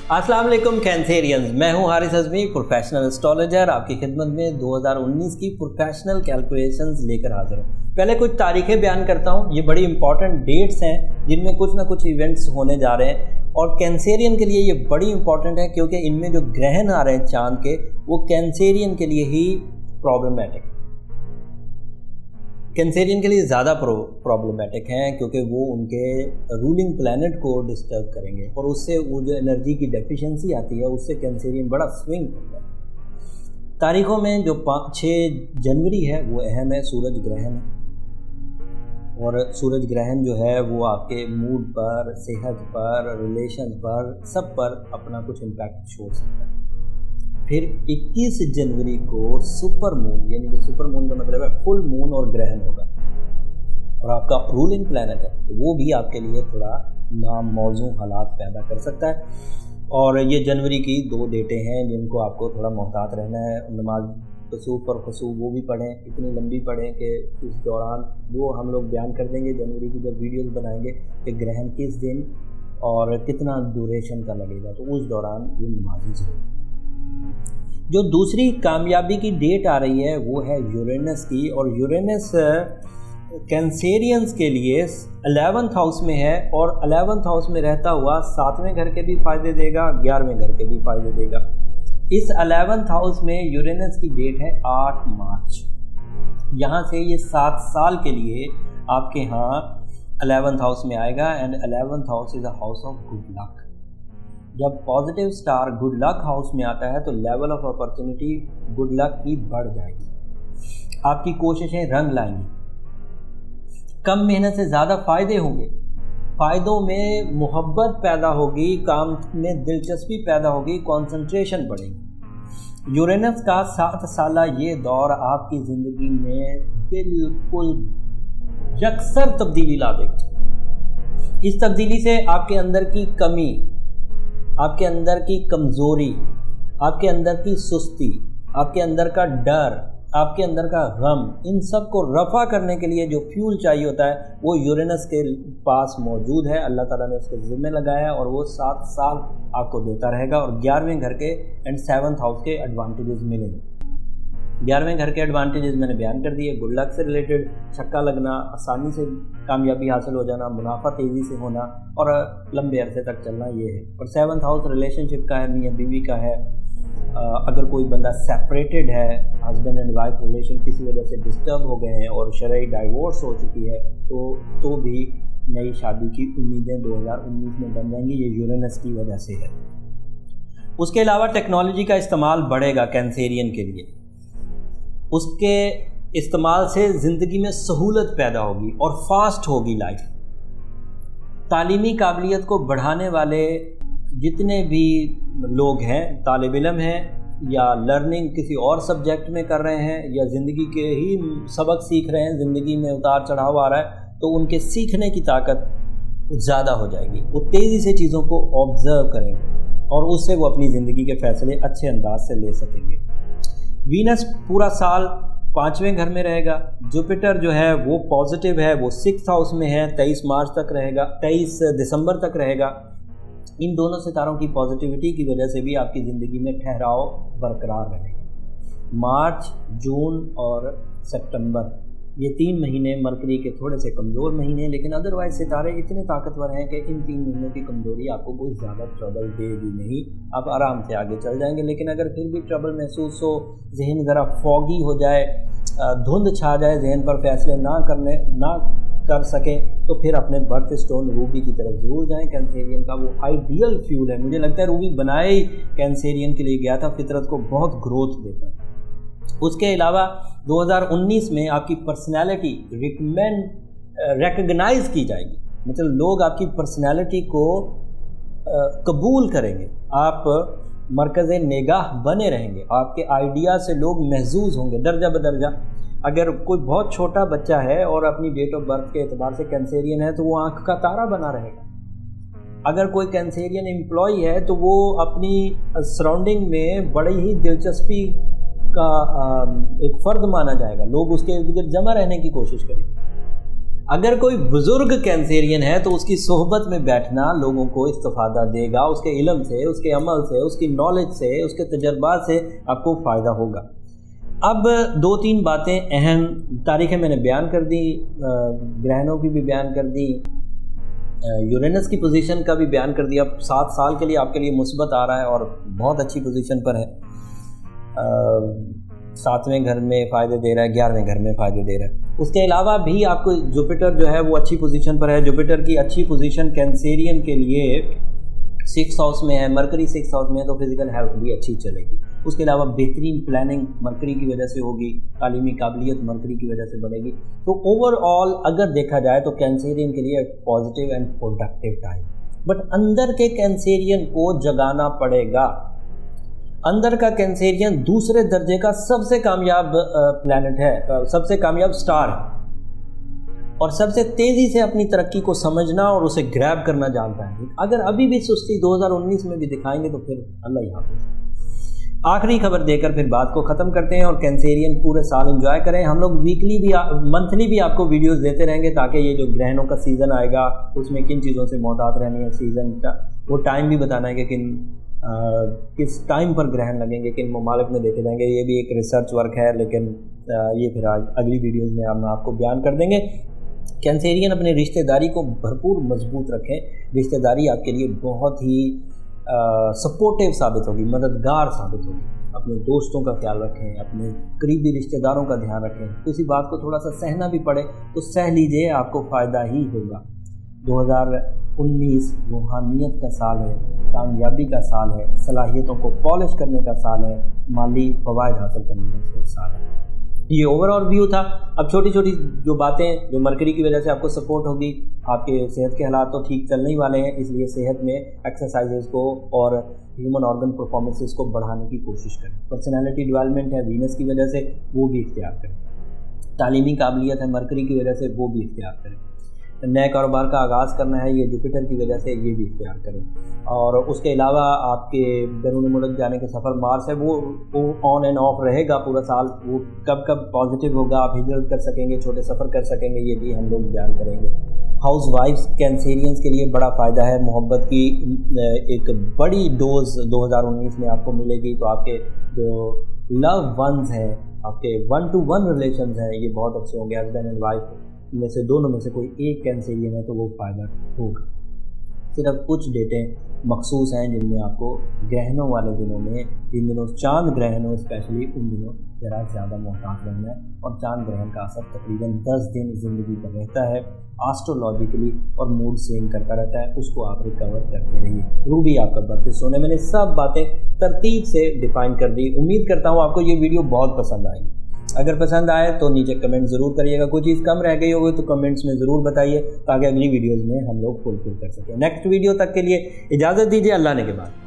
अस्सलाम वालेकुम कैंसेरियंस, मैं हूं हारिस अज़मी, प्रोफेशनल एस्ट्रोलॉजर। आपकी खिदमत में 2019 की प्रोफेशनल कैलकुलेशंस लेकर हाजिर हूं। पहले कुछ तारीखें बयान करता हूं। ये बड़ी इंपॉर्टेंट डेट्स हैं जिनमें कुछ ना कुछ इवेंट्स होने जा रहे हैं और कैंसेरियन के लिए ये बड़ी इंपॉर्टेंट है क्योंकि इनमें जो ग्रहण आ रहे हैं चाँद के, वो कैंसेरियन के लिए ही प्रॉब्लमेटिक है। कैंसेरियन के लिए ज़्यादा प्रॉब्लमेटिक हैं क्योंकि वो उनके रूलिंग प्लैनेट को डिस्टर्ब करेंगे और उससे वो जो एनर्जी की डेफिशिएंसी आती है उससे कैंसेरियन बड़ा स्विंग करता है। तारीखों में जो 6 जनवरी है वो अहम है, सूरज ग्रहण है। और सूरज ग्रहण जो है वो आपके मूड पर, सेहत पर, रिलेशन पर, सब पर अपना कुछ इम्पैक्ट छोड़ सकता है। फिर 21 जनवरी को सुपर मून, यानी कि सुपर मून का मतलब है फुल मून और ग्रहण होगा और आपका रूलिंग प्लैनेट है तो वो भी आपके लिए थोड़ा नाम मौजू हालात पैदा कर सकता है। और ये जनवरी की 2 डेटें हैं जिनको आपको थोड़ा मोहतात रहना है। नमाज कसूफ और खसूफ वो भी पढ़ें, इतनी लंबी पढ़ें कि इस दौरान वो हम लोग बयान कर देंगे जनवरी की जब वीडियोस बनाएंगे कि ग्रहण किस दिन और कितना ड्यूरेशन का लगेगा, तो उस दौरान ये नमाजी जरूर। जो दूसरी कामयाबी की डेट आ रही है वो है यूरेनस की, और यूरेनस कैंसेरियंस के लिए 11th हाउस में है और 11th हाउस में रहता हुआ 7वें घर के भी फ़ायदे देगा, 11वें घर के भी फ़ायदे देगा। इस 11th हाउस में यूरेनस की डेट है 8 मार्च। यहाँ से ये 7 साल के लिए आपके यहाँ 11th हाउस में आएगा and 11th house is a house of good luck. जब positive star good luck house में आता है तो level of opportunity good luck की बढ़ जाएगी, आपकी कोशिशें रंग लाएंगी, कम मेहनत से ज़्यादा फ़ायदे होंगे, फ़ायदों में मोहब्बत पैदा होगी, काम में दिलचस्पी पैदा होगी, कंसंट्रेशन बढ़ेगी। यूरेनस का 7 साला ये दौर आपकी ज़िंदगी में बिल्कुल यकसर तब्दीली ला देगा। इस तब्दीली से आपके अंदर की कमी, आपके अंदर की कमज़ोरी, आपके अंदर की सुस्ती, आपके अंदर का डर, आपके अंदर का गम, इन सब को रफ़ा करने के लिए जो फ्यूल चाहिए होता है वो यूरेनस के पास मौजूद है। अल्लाह ताला ने उसके ज़िम्मे लगाया और वो 7 साल आपको देता रहेगा और 11वें घर के एंड 7th हाउस के एडवांटेजेस मिलेंगे। 11वें घर के एडवांटेजेस मैंने बयान कर दिए। गुड लक से रिलेटेड, छक्का लगना, आसानी से कामयाबी हासिल हो जाना, मुनाफा तेज़ी से होना और लंबे अरसे तक चलना, ये है। और 7th हाउस रिलेशनशिप का है, मियाँ बीवी का है। अगर कोई बंदा सेपरेटेड है, हस्बैंड एंड वाइफ रिलेशन किसी वजह से डिस्टर्ब हो गए हैं और शरई डाइवोर्स हो चुकी है तो भी नई शादी की उम्मीदें 2019 में बन जाएंगी, ये यूरेनस की वजह से है। उसके अलावा टेक्नोलॉजी का इस्तेमाल बढ़ेगा कैंसेरियन के लिए। उसके इस्तेमाल से ज़िंदगी में सहूलत पैदा होगी और फास्ट होगी लाइफ। तालीमी काबिलियत को बढ़ाने वाले जितने भी लोग हैं, तालिब इल्म हैं या लर्निंग किसी और सब्जेक्ट में कर रहे हैं या ज़िंदगी के ही सबक सीख रहे हैं, ज़िंदगी में उतार चढ़ाव आ रहा है, तो उनके सीखने की ताकत ज़्यादा हो जाएगी। वो तेज़ी से चीज़ों को ऑब्ज़र्व करेंगे और उससे वो अपनी ज़िंदगी के फ़ैसले अच्छे अंदाज से ले सकेंगे। वीनस पूरा साल 5वें घर में रहेगा। जुपिटर जो है वो पॉजिटिव है, वो 6th हाउस में है, 23 मार्च तक रहेगा, 23 दिसंबर तक रहेगा। इन दोनों सितारों की पॉजिटिविटी की वजह से भी आपकी ज़िंदगी में ठहराव बरकरार रहेगा। मार्च, जून और सितंबर ये 3 महीने मरकरी के थोड़े से कमज़ोर महीने, लेकिन अदरवाइज़ सितारे इतने ताकतवर हैं कि इन 3 महीनों की कमज़ोरी आपको कोई ज़्यादा ट्रबल देगी नहीं, आप आराम से आगे चल जाएंगे। लेकिन अगर फिर भी ट्रबल महसूस हो, जहन ज़रा फॉगी हो जाए, धुंध छा जाए, जहन पर फैसले ना कर सकें, तो फिर अपने बर्थ स्टोन रूबी की तरफ ज़रूर जाएं। कैंसेरियन का वो आइडियल फ्यूल है, मुझे लगता है रूबी बनाया ही कैंसेरियन के लिए गया था, फितरत को बहुत ग्रोथ देता है। उसके अलावा 2019 में आपकी पर्सनैलिटी रिकग्नाइज़ की जाएगी, मतलब लोग आपकी पर्सनैलिटी को कबूल करेंगे, आप मरकज़ निगाह बने रहेंगे, आपके आइडिया से लोग महजूज होंगे दर्जा बदर्जा। अगर कोई बहुत छोटा बच्चा है और अपनी डेट ऑफ बर्थ के एतबार से कैंसेरियन है तो वो आँख का तारा बना रहेगा। अगर कोई कैंसेरियन एम्प्लॉई है तो वो अपनी सराउंडिंग में बड़ी ही दिलचस्पी का एक फ़र्द माना जाएगा, लोग उसके इर्द गिर्द जमा रहने की कोशिश करेंगे। اگر کوئی بزرگ کینسیرین ہے تو اس کی صحبت میں بیٹھنا لوگوں کو استفادہ دے گا، اس کے علم سے، اس کے عمل سے، اس کی نالج سے، اس کے تجربات سے آپ کو فائدہ ہوگا۔ اب 2-3 باتیں اہم تاریخیں میں نے بیان کر دی، گرہنوں کی بھی بیان کر دی، یورینس کی پوزیشن کا بھی بیان کر دیا۔ 7 سال کے لیے آپ کے لیے مثبت آ رہا ہے اور بہت اچھی پوزیشن پر ہے، 7ویں گھر میں فائدے دے رہا ہے، 11ویں گھر میں فائدے دے رہا ہے۔ اس کے علاوہ بھی آپ کو جوپیٹر جو ہے وہ اچھی پوزیشن پر ہے۔ جوپیٹر کی اچھی پوزیشن کینسیرین کے لیے 6th ہاؤس میں ہے، مرکری 6th ہاؤس میں ہے، تو فزیکل ہیلتھ بھی اچھی چلے گی۔ اس کے علاوہ بہترین پلاننگ مرکری کی وجہ سے ہوگی، تعلیمی قابلیت مرکری کی وجہ سے بڑھے گی۔ تو اوور آل اگر دیکھا جائے تو کینسیرین کے لیے positive and productive time, but اندر کے کینسیرین کو جگانا پڑے گا۔ اندر کا کینسیرین دوسرے درجے کا سب سے کامیاب پلانٹ ہے، سب سے کامیاب سٹار ہے، اور سب سے تیزی سے اپنی ترقی کو سمجھنا اور اسے گریب کرنا جانتا ہے۔ اگر ابھی بھی سستی 2019 میں بھی دکھائیں گے تو پھر اللہ ہی حافظ۔ آخری خبر دے کر پھر بات کو ختم کرتے ہیں، اور کینسیرین پورے سال انجوائے کریں۔ ہم لوگ ویکلی بھی منتھلی بھی آپ کو ویڈیوز دیتے رہیں گے، تاکہ یہ جو گرہنوں کا سیزن آئے گا اس میں کن چیزوں سے محتاط رہنی ہے، سیزن وہ ٹائم بھی بتانا ہے کہ کس ٹائم پر گرہن لگیں گے، کن ممالک میں دیکھے جائیں گے۔ یہ بھی ایک ریسرچ ورک ہے، لیکن یہ پھر اگلی ویڈیوز میں ہم آپ کو بیان کر دیں گے۔ کینسیرین اپنے رشتہ داری کو بھرپور مضبوط رکھیں، رشتہ داری آپ کے لیے بہت ہی سپورٹیو ثابت ہوگی، مددگار ثابت ہوگی۔ اپنے دوستوں کا خیال رکھیں، اپنے قریبی رشتہ داروں کا دھیان رکھیں۔ کسی بات کو تھوڑا سا سہنا بھی پڑے تو سہ لیجئے، آپ کو فائدہ ہی ہوگا۔ 2019 روحانیت کا سال ہے، کامیابی کا سال ہے، صلاحیتوں کو پالش کرنے کا سال ہے، مالی فوائد حاصل کرنے کا سال ہے۔ یہ اوور آل ویو تھا۔ اب چھوٹی چھوٹی جو باتیں جو مرکری کی وجہ سے آپ کو سپورٹ ہوگی، آپ کے صحت کے حالات تو ٹھیک چلنے ہی والے ہیں، اس لیے صحت میں ایکسرسائزز کو اور ہیومن آرگن پرفارمنسز کو بڑھانے کی کوشش کریں۔ پرسنالٹی ڈیولپمنٹ ہے وینس کی وجہ سے، وہ بھی اختیار کریں۔ تعلیمی قابلیت ہے مرکری کی وجہ سے، وہ بھی اختیار کریں۔ نئے کاروبار کا آغاز کرنا ہے، یہ جوپیٹر کی وجہ سے، یہ بھی اختیار کریں۔ اور اس کے علاوہ آپ کے بیرون ملک جانے کے سفر مارس ہے، وہ آن اینڈ آف رہے گا پورا سال، وہ کب پازیٹیو ہوگا، آپ ہجرت کر سکیں گے، چھوٹے سفر کر سکیں گے، یہ بھی ہم لوگ بیان کریں گے۔ ہاؤس وائفز کینسیرینز کے لیے بڑا فائدہ ہے، محبت کی ایک بڑی ڈوز 2019 میں آپ کو ملے گی، تو آپ کے جو لو ونز ہیں، آپ کے 1-to-1 ریلیشنز ہیں، یہ بہت اچھے ہوں گے۔ ہسبینڈ اینڈ وائف میں سے دونوں میں سے کوئی ایک کینسیرین ہے تو وہ فائدہ ہوگا۔ صرف کچھ ڈیٹیں مخصوص ہیں جن میں آپ کو گرہنوں والے دنوں میں، جن دنوں چاند گرہن ہو اسپیشلی، ان دنوں ذرا زیادہ محتاط رہنا ہے۔ اور چاند گرہن کا اثر تقریباً 10 دن زندگی پر رہتا ہے، آسٹرولوجیکلی، اور موڈ سوئنگ کرتا رہتا ہے، اس کو آپ ریکور کرتے رہیے۔ روبی آپ کا برتھ سونے، میں نے سب باتیں ترتیب سے ڈیفائن کر دی۔ امید کرتا ہوں آپ کو یہ ویڈیو بہت پسند آئے گی۔ اگر پسند آئے تو نیچے کمنٹ ضرور کریے گا، کوئی چیز کم رہ گئی ہوگی تو کمنٹس میں ضرور بتائیے، تاکہ اگلی ویڈیوز میں ہم لوگ فلفل کر سکیں۔ نیکسٹ ویڈیو تک کے لیے اجازت دیجیے، اللہ نے کے بعد۔